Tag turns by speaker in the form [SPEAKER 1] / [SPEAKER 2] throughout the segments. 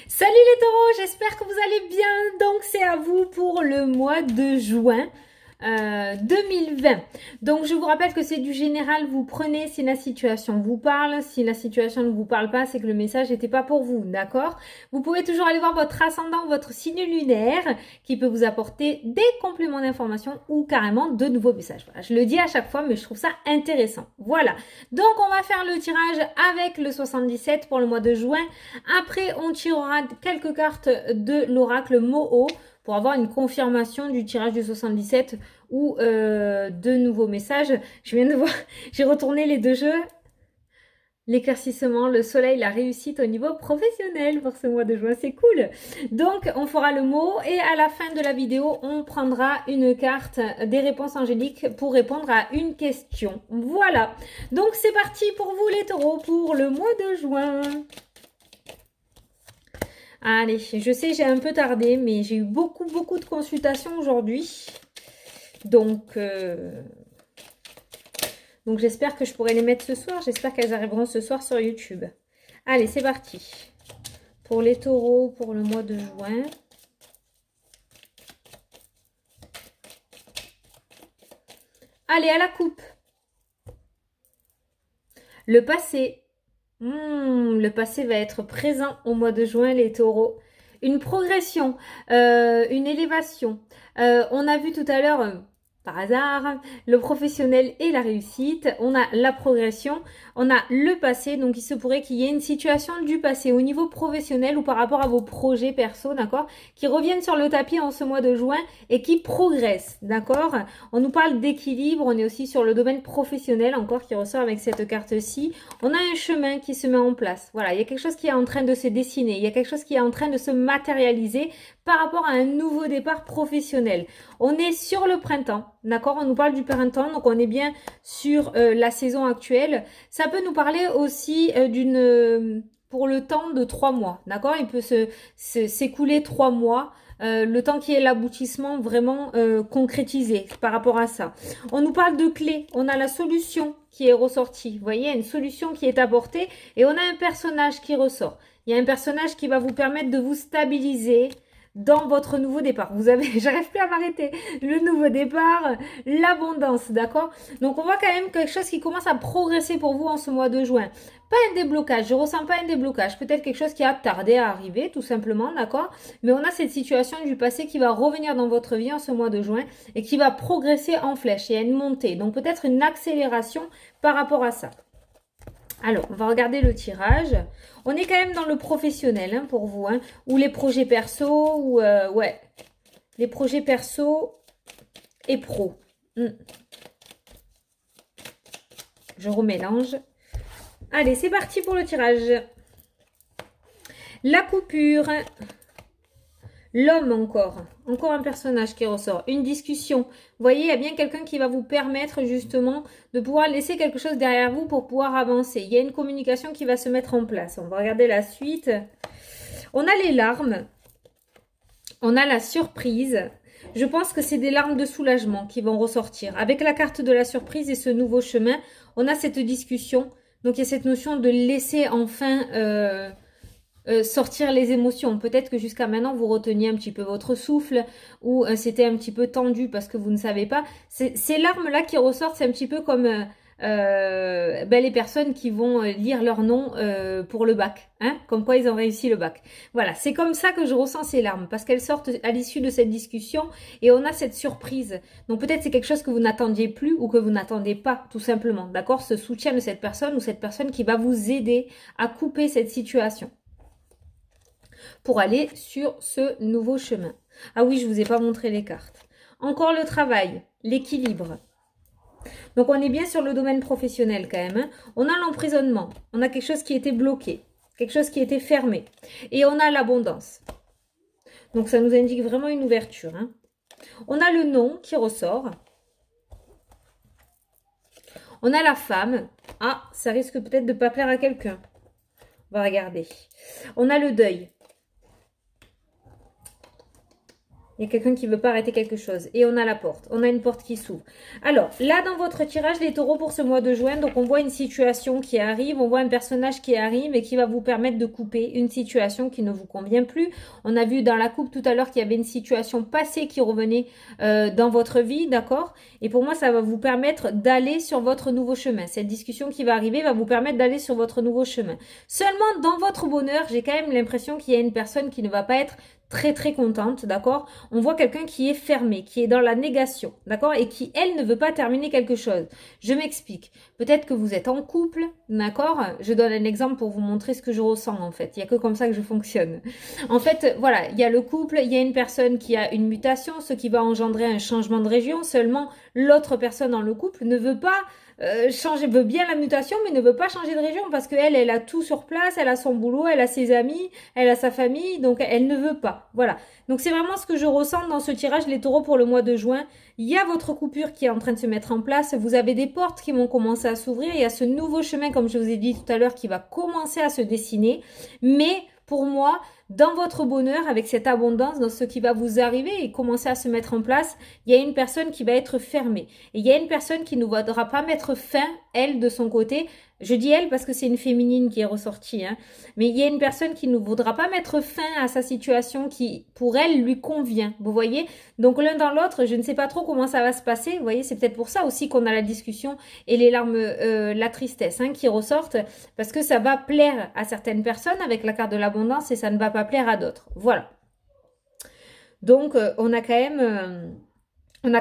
[SPEAKER 1] Salut les taureaux, j'espère que vous allez bien. Donc c'est à vous pour le mois de juin 2020. Donc je vous rappelle que c'est du général, vous prenez si la situation vous parle. Si la situation ne vous parle pas, c'est que le message n'était pas pour vous, d'accord? Vous pouvez toujours aller voir votre ascendant, votre signe lunaire qui peut vous apporter des compléments d'information ou carrément de nouveaux messages. Voilà, je le dis à chaque fois, mais je trouve ça intéressant. Voilà, donc on va faire le tirage avec le 77 pour le mois de juin. Après, on tirera quelques cartes de l'oracle Moho pour avoir une confirmation du tirage du 77 ou de nouveaux messages. Je viens de voir, j'ai retourné les deux jeux. L'éclaircissement, le soleil, la réussite au niveau professionnel pour ce mois de juin, c'est cool. Donc, on fera le mot et à la fin de la vidéo, on prendra une carte des réponses angéliques pour répondre à une question. Voilà. Donc, c'est parti pour vous les taureaux pour le mois de juin. Allez, je sais, j'ai un peu tardé, mais j'ai eu beaucoup de consultations aujourd'hui. Donc j'espère que je pourrai les mettre ce soir. J'espère qu'elles arriveront ce soir sur YouTube. Allez, c'est parti. Pour les taureaux, pour le mois de juin. Allez, à la coupe. Le passé. Le passé va être présent au mois de juin, les taureaux. Une progression, une élévation. On a vu tout à l'heure, par hasard, le professionnel et la réussite. On a la progression, on a le passé. Donc, il se pourrait qu'il y ait une situation du passé au niveau professionnel ou par rapport à vos projets perso, d'accord, qui reviennent sur le tapis en ce mois de juin et qui progressent, d'accord. On nous parle d'équilibre, on est aussi sur le domaine professionnel encore qui ressort avec cette carte-ci. On a un chemin qui se met en place. Voilà, il y a quelque chose qui est en train de se dessiner. Il y a quelque chose qui est en train de se matérialiser par rapport à un nouveau départ professionnel. On est sur le printemps, d'accord? On nous parle du printemps, donc on est bien sur la saison actuelle. Ça peut nous parler aussi pour le temps de 3 mois, d'accord? Il peut s'écouler 3 mois. Le temps qui est l'aboutissement vraiment concrétisé par rapport à ça. On nous parle de clés, on a la solution qui est ressortie. Vous voyez, une solution qui est apportée et on a un personnage qui ressort. Il y a un personnage qui va vous permettre de vous stabiliser dans votre nouveau départ. Vous avez, j'arrive plus à m'arrêter, le nouveau départ, l'abondance, d'accord? Donc on voit quand même quelque chose qui commence à progresser pour vous en ce mois de juin. Pas un déblocage, je ressens pas un déblocage, peut-être quelque chose qui a tardé à arriver, tout simplement, d'accord? Mais on a cette situation du passé qui va revenir dans votre vie en ce mois de juin et qui va progresser en flèche. Il y a une montée, donc peut-être une accélération par rapport à ça. Alors, on va regarder le tirage. On est quand même dans le professionnel hein, pour vous, hein, ou les projets perso, ou ouais, les projets perso et pro. Je remélange. Allez, c'est parti pour le tirage. La coupure. L'homme encore un personnage qui ressort, une discussion. Vous voyez, il y a bien quelqu'un qui va vous permettre justement de pouvoir laisser quelque chose derrière vous pour pouvoir avancer. Il y a une communication qui va se mettre en place. On va regarder la suite. On a les larmes, on a la surprise. Je pense que c'est des larmes de soulagement qui vont ressortir. Avec la carte de la surprise et ce nouveau chemin, on a cette discussion. Donc il y a cette notion de laisser enfin... sortir les émotions. Peut-être que jusqu'à maintenant, vous reteniez un petit peu votre souffle ou c'était un petit peu tendu parce que vous ne savez pas. Ces larmes-là qui ressortent, c'est un petit peu comme les personnes qui vont lire leur nom pour le bac. Hein, comme quoi ils ont réussi le bac. Voilà, c'est comme ça que je ressens ces larmes parce qu'elles sortent à l'issue de cette discussion et on a cette surprise. Donc peut-être c'est quelque chose que vous n'attendiez plus ou que vous n'attendez pas, tout simplement. D'accord? Ce soutien de cette personne ou cette personne qui va vous aider à couper cette situation pour aller sur ce nouveau chemin. Ah oui, je ne vous ai pas montré les cartes. Encore le travail, l'équilibre. Donc on est bien sur le domaine professionnel quand même. Hein. On a l'emprisonnement, on a quelque chose qui était bloqué, quelque chose qui était fermé. Et on a l'abondance. Donc ça nous indique vraiment une ouverture. Hein. On a le non qui ressort. On a la femme. Ah, ça risque peut-être de ne pas plaire à quelqu'un. On va regarder. On a le deuil. Il y a quelqu'un qui ne veut pas arrêter quelque chose. Et on a la porte. On a une porte qui s'ouvre. Alors, là, dans votre tirage, les taureaux pour ce mois de juin, donc on voit une situation qui arrive, on voit un personnage qui arrive et qui va vous permettre de couper une situation qui ne vous convient plus. On a vu dans la coupe tout à l'heure qu'il y avait une situation passée qui revenait dans votre vie, d'accord? Et pour moi, ça va vous permettre d'aller sur votre nouveau chemin. Cette discussion qui va arriver va vous permettre d'aller sur votre nouveau chemin. Seulement, dans votre bonheur, j'ai quand même l'impression qu'il y a une personne qui ne va pas être très contente, d'accord? On voit quelqu'un qui est fermé, qui est dans la négation, d'accord? Et qui, elle, ne veut pas terminer quelque chose. Je m'explique. Peut-être que vous êtes en couple, d'accord? Je donne un exemple pour vous montrer ce que je ressens, en fait. Il n'y a que comme ça que je fonctionne. En fait, voilà, il y a le couple, il y a une personne qui a une mutation, ce qui va engendrer un changement de région. Seulement, l'autre personne dans le couple ne veut pas changer, veut bien la mutation, mais ne veut pas changer de région parce qu'elle, elle a tout sur place, elle a son boulot, elle a ses amis, elle a sa famille, donc elle ne veut pas. Voilà. Donc c'est vraiment ce que je ressens dans ce tirage, les taureaux pour le mois de juin. Il y a votre coupure qui est en train de se mettre en place. Vous avez des portes qui vont commencer à s'ouvrir. Il y a ce nouveau chemin, comme je vous ai dit tout à l'heure, qui va commencer à se dessiner. Mais pour moi, dans votre bonheur, avec cette abondance, dans ce qui va vous arriver et commencer à se mettre en place, il y a une personne qui va être fermée. Et il y a une personne qui ne voudra pas mettre fin, elle, de son côté. Je dis elle parce que c'est une féminine qui est ressortie. Hein. Mais il y a une personne qui ne voudra pas mettre fin à sa situation qui, pour elle, lui convient. Vous voyez? Donc l'un dans l'autre, je ne sais pas trop comment ça va se passer. Vous voyez, c'est peut-être pour ça aussi qu'on a la discussion et les larmes, la tristesse hein, qui ressortent. Parce que ça va plaire à certaines personnes avec la carte de l'abondance et ça ne va pas plaire à d'autres. Voilà. Donc, on a quand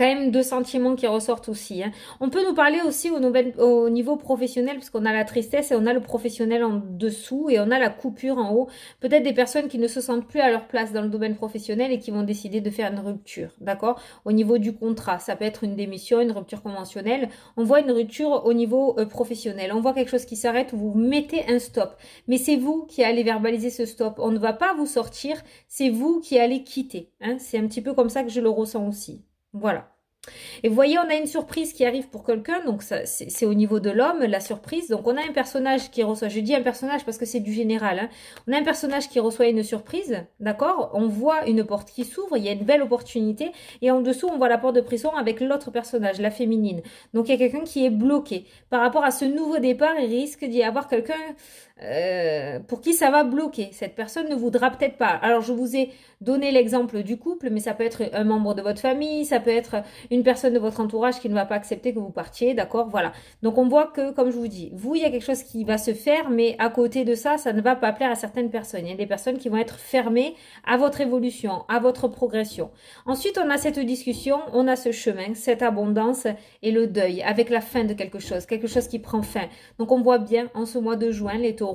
[SPEAKER 1] même deux sentiments qui ressortent aussi. Hein. On peut nous parler aussi au niveau professionnel, puisqu'on a la tristesse et on a le professionnel en dessous et on a la coupure en haut. Peut-être des personnes qui ne se sentent plus à leur place dans le domaine professionnel et qui vont décider de faire une rupture, d'accord? Au niveau du contrat, ça peut être une démission, une rupture conventionnelle. On voit une rupture au niveau professionnel. On voit quelque chose qui s'arrête, vous mettez un stop. Mais c'est vous qui allez verbaliser ce stop. On ne va pas vous sortir, c'est vous qui allez quitter. Hein. C'est un petit peu comme ça que je le ressens aussi. Voilà. Et vous voyez, on a une surprise qui arrive pour quelqu'un, donc c'est au niveau de l'homme, la surprise. Donc on a un personnage qui reçoit, je dis un personnage parce que c'est du général, hein. On a un personnage qui reçoit une surprise, d'accord? On voit une porte qui s'ouvre, il y a une belle opportunité, et en dessous on voit la porte de prison avec l'autre personnage, la féminine. Donc il y a quelqu'un qui est bloqué. Par rapport à ce nouveau départ, il risque d'y avoir quelqu'un pour qui ça va bloquer. Cette personne ne voudra peut-être pas. Alors je vous ai donné l'exemple du couple, mais ça peut être un membre de votre famille, ça peut être une personne de votre entourage qui ne va pas accepter que vous partiez, d'accord? Voilà. Donc on voit que, comme je vous dis, vous, il y a quelque chose qui va se faire, mais à côté de ça, ça ne va pas plaire à certaines personnes. Il y a des personnes qui vont être fermées à votre évolution, à votre progression. Ensuite, on a cette discussion, on a ce chemin, cette abondance et le deuil avec la fin de quelque chose qui prend fin. Donc on voit bien en ce mois de juin, les taureaux,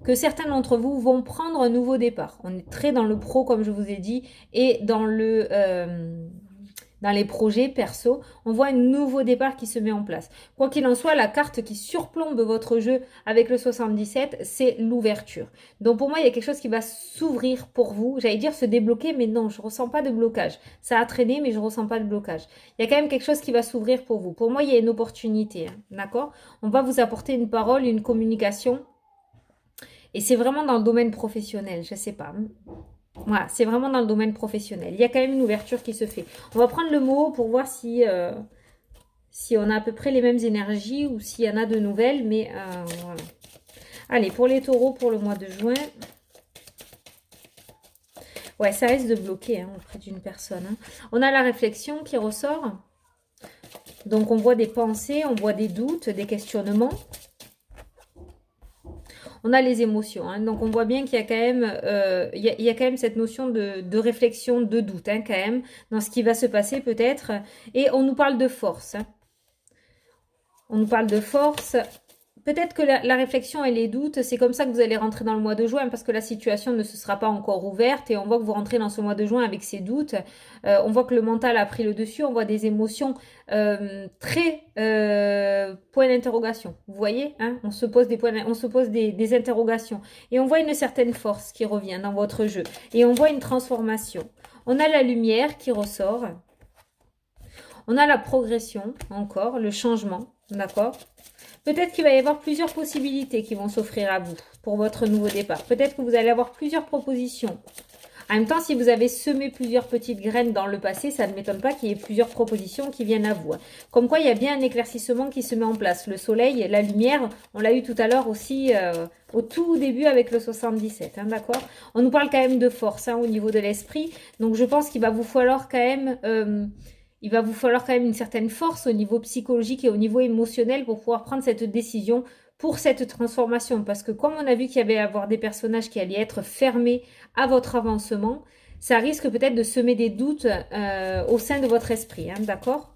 [SPEAKER 1] que certains d'entre vous vont prendre un nouveau départ. On est très dans le pro, comme je vous ai dit, et dans les projets perso, on voit un nouveau départ qui se met en place. Quoi qu'il en soit, la carte qui surplombe votre jeu avec le 77, c'est l'ouverture. Donc pour moi, il y a quelque chose qui va s'ouvrir pour vous. J'allais dire se débloquer, mais non, je ne ressens pas de blocage. Ça a traîné, mais je ne ressens pas de blocage. Il y a quand même quelque chose qui va s'ouvrir pour vous. Pour moi, il y a une opportunité, hein, d'accord? On va vous apporter une parole, une communication. Et c'est vraiment dans le domaine professionnel, je ne sais pas. Voilà, c'est vraiment dans le domaine professionnel. Il y a quand même une ouverture qui se fait. On va prendre le mot pour voir si on a à peu près les mêmes énergies ou s'il y en a de nouvelles. Mais voilà. Allez, pour les taureaux, pour le mois de juin. Ouais, ça risque de bloquer hein, auprès d'une personne. Hein. On a la réflexion qui ressort. Donc, on voit des pensées, on voit des doutes, des questionnements. On a les émotions, hein. Donc on voit bien qu'il y a quand même, il y a quand même cette notion de réflexion, de doute, hein, quand même, dans ce qui va se passer peut-être. Et on nous parle de force. Hein. On nous parle de force. Peut-être que la réflexion et les doutes, c'est comme ça que vous allez rentrer dans le mois de juin parce que la situation ne se sera pas encore ouverte et on voit que vous rentrez dans ce mois de juin avec ces doutes. On voit que le mental a pris le dessus, on voit des émotions très point d'interrogation. Vous voyez, hein, on se pose des interrogations et on voit une certaine force qui revient dans votre jeu et on voit une transformation. On a la lumière qui ressort. On a la progression encore, le changement, d'accord ? Peut-être qu'il va y avoir plusieurs possibilités qui vont s'offrir à vous pour votre nouveau départ. Peut-être que vous allez avoir plusieurs propositions. En même temps, si vous avez semé plusieurs petites graines dans le passé, ça ne m'étonne pas qu'il y ait plusieurs propositions qui viennent à vous. Comme quoi, il y a bien un éclaircissement qui se met en place. Le soleil, la lumière, on l'a eu tout à l'heure aussi au tout début avec le 77, hein, d'accord? On nous parle quand même de force au niveau de l'esprit. Donc, je pense qu'il va vous falloir quand même... une certaine force au niveau psychologique et au niveau émotionnel pour pouvoir prendre cette décision pour cette transformation. Parce que comme on a vu qu'il y avait à avoir des personnages qui allaient être fermés à votre avancement, ça risque peut-être de semer des doutes au sein de votre esprit, hein, d'accord?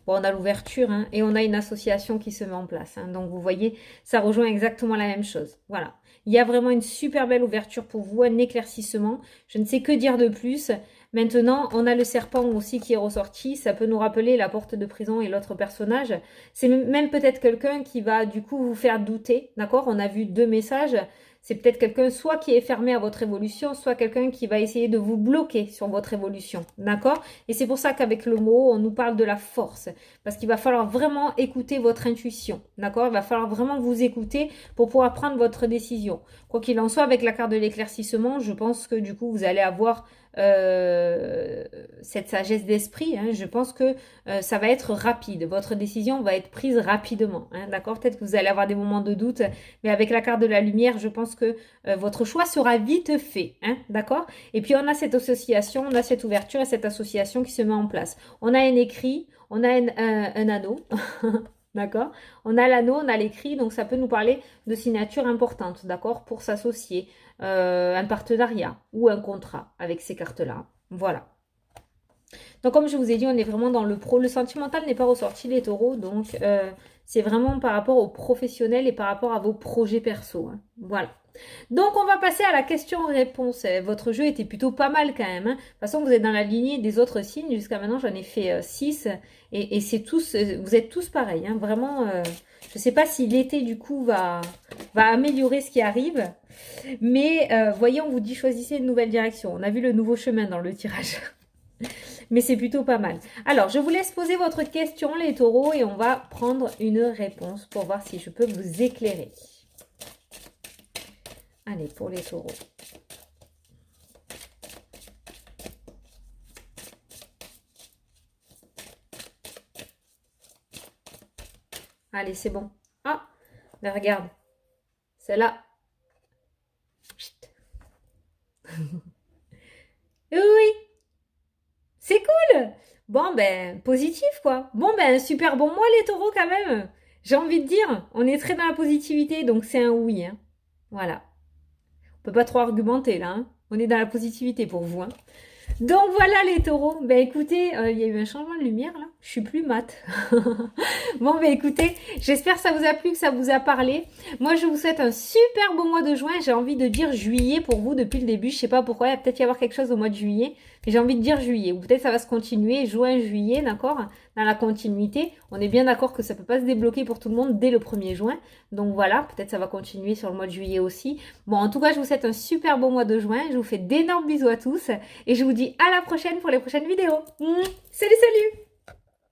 [SPEAKER 1] Bon, on a l'ouverture et on a une association qui se met en place. Hein, donc, vous voyez, ça rejoint exactement la même chose. Voilà. Il y a vraiment une super belle ouverture pour vous, un éclaircissement. Je ne sais que dire de plus. Maintenant, on a le serpent aussi qui est ressorti. Ça peut nous rappeler la porte de prison et l'autre personnage. C'est même peut-être quelqu'un qui va du coup vous faire douter. D'accord? On a vu 2 messages. C'est peut-être quelqu'un soit qui est fermé à votre évolution, soit quelqu'un qui va essayer de vous bloquer sur votre évolution. D'accord? Et c'est pour ça qu'avec le mot, on nous parle de la force. Parce qu'il va falloir vraiment écouter votre intuition. D'accord? Il va falloir vraiment vous écouter pour pouvoir prendre votre décision. Quoi qu'il en soit, avec la carte de l'éclaircissement, je pense que du coup, vous allez avoir cette sagesse d'esprit. Hein. Je pense que ça va être rapide. Votre décision va être prise rapidement. Hein. D'accord? Peut-être que vous allez avoir des moments de doute, mais avec la carte de la lumière, je pense que votre choix sera vite fait. Hein. D'accord? Et puis, on a cette association, on a cette ouverture et cette association qui se met en place. On a un écrit, on a un anneau. D'accord? On a l'anneau, on a l'écrit, donc ça peut nous parler de signature importante, d'accord? Pour s'associer, un partenariat ou un contrat avec ces cartes-là. Voilà. Donc comme je vous ai dit, on est vraiment dans le pro. Le sentimental n'est pas ressorti, les taureaux, donc c'est vraiment par rapport aux professionnels et par rapport à vos projets perso. Hein. Voilà. Donc, on va passer à la question-réponse. Votre jeu était plutôt pas mal quand même. Hein. De toute façon, vous êtes dans la lignée des autres signes. Jusqu'à maintenant, j'en ai fait 6. Et c'est tous, vous êtes tous pareils. Hein. Vraiment, je ne sais pas si l'été, du coup, va améliorer ce qui arrive. Mais, voyez, on vous dit choisissez une nouvelle direction. On a vu le nouveau chemin dans le tirage. Mais c'est plutôt pas mal. Alors, je vous laisse poser votre question, les taureaux, et on va prendre une réponse pour voir si je peux vous éclairer. Allez, pour les taureaux. Allez, c'est bon. Ah, mais regarde. Celle-là. Oui, c'est cool. Bon, ben, positif, quoi. Bon, ben, super bon mois, les taureaux, quand même. J'ai envie de dire, on est très dans la positivité, donc c'est un oui. Hein. Voilà. On peut pas trop argumenter, là. Hein. On est dans la positivité pour vous. Hein. Donc voilà les taureaux. Ben écoutez, il y a eu un changement de lumière là. Je suis plus mat. Bon ben écoutez, j'espère que ça vous a plu, que ça vous a parlé. Moi je vous souhaite un super beau mois de juin. J'ai envie de dire juillet pour vous depuis le début. Je sais pas pourquoi, il va peut-être y avoir quelque chose au mois de juillet. Mais j'ai envie de dire juillet. Ou peut-être ça va se continuer, juin, juillet, d'accord? Dans la continuité. On est bien d'accord que ça peut pas se débloquer pour tout le monde dès le 1er juin. Donc voilà, peut-être ça va continuer sur le mois de juillet aussi. Bon en tout cas je vous souhaite un super beau mois de juin. Je vous fais d'énormes bisous à tous. Et je vous dis à la prochaine pour les prochaines vidéos. Salut, salut!